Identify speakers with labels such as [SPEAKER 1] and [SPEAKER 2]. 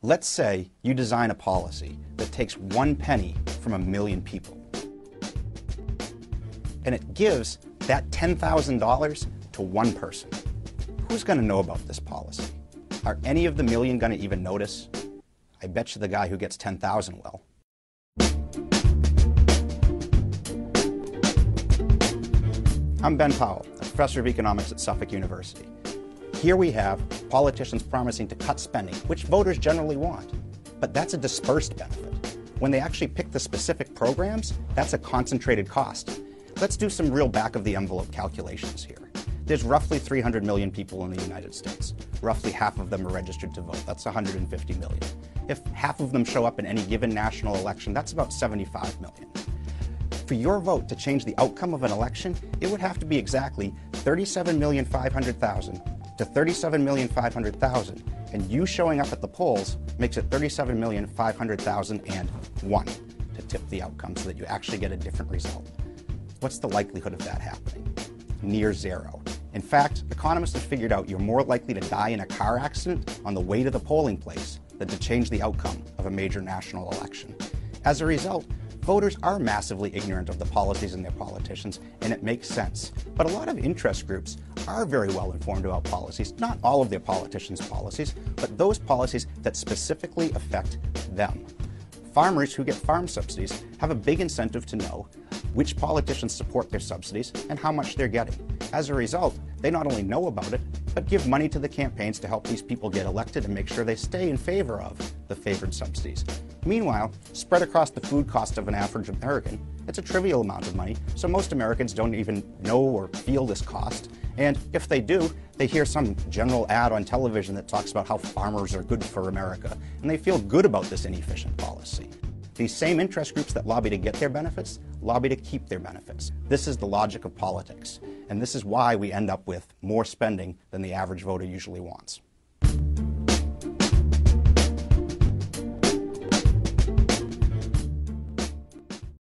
[SPEAKER 1] Let's say you design a policy that takes 1 penny from 1 million people, and it gives that $10,000 to one person. Who's going to know about this policy? Are any of the million going to even notice? I bet you the guy who gets 10,000 will. I'm Ben Powell, a professor of economics at Suffolk University. Here we have politicians promising to cut spending, which voters generally want. But that's a dispersed benefit. When they actually pick the specific programs, that's a concentrated cost. Let's do some real back-of-the-envelope calculations here. There's roughly 300 million people in the United States. Roughly half of them are registered to vote. That's 150 million. If half of them show up in any given national election, that's about 75 million. For your vote to change the outcome of an election, it would have to be exactly 37,500,000 to 37,500,000, and you showing up at the polls makes it 37,500,001 to tip the outcome so that you actually get a different result. What's the likelihood of that happening? Near zero. In fact, economists have figured out you're more likely to die in a car accident on the way to the polling place than to change the outcome of a major national election. As a result, voters are massively ignorant of the policies and their politicians, and it makes sense. But a lot of interest groups are very well informed about policies, not all of their politicians' policies, but those policies that specifically affect them. Farmers who get farm subsidies have a big incentive to know which politicians support their subsidies and how much they're getting. As a result, they not only know about it, but give money to the campaigns to help these people get elected and make sure they stay in favor of the favored subsidies. Meanwhile, spread across the food cost of an average American, it's a trivial amount of money, so most Americans don't even know or feel this cost. And if they do, they hear some general ad on television that talks about how farmers are good for America, and they feel good about this inefficient policy. These same interest groups that lobby to get their benefits, lobby to keep their benefits. This is the logic of politics, and this is why we end up with more spending than the average voter usually wants.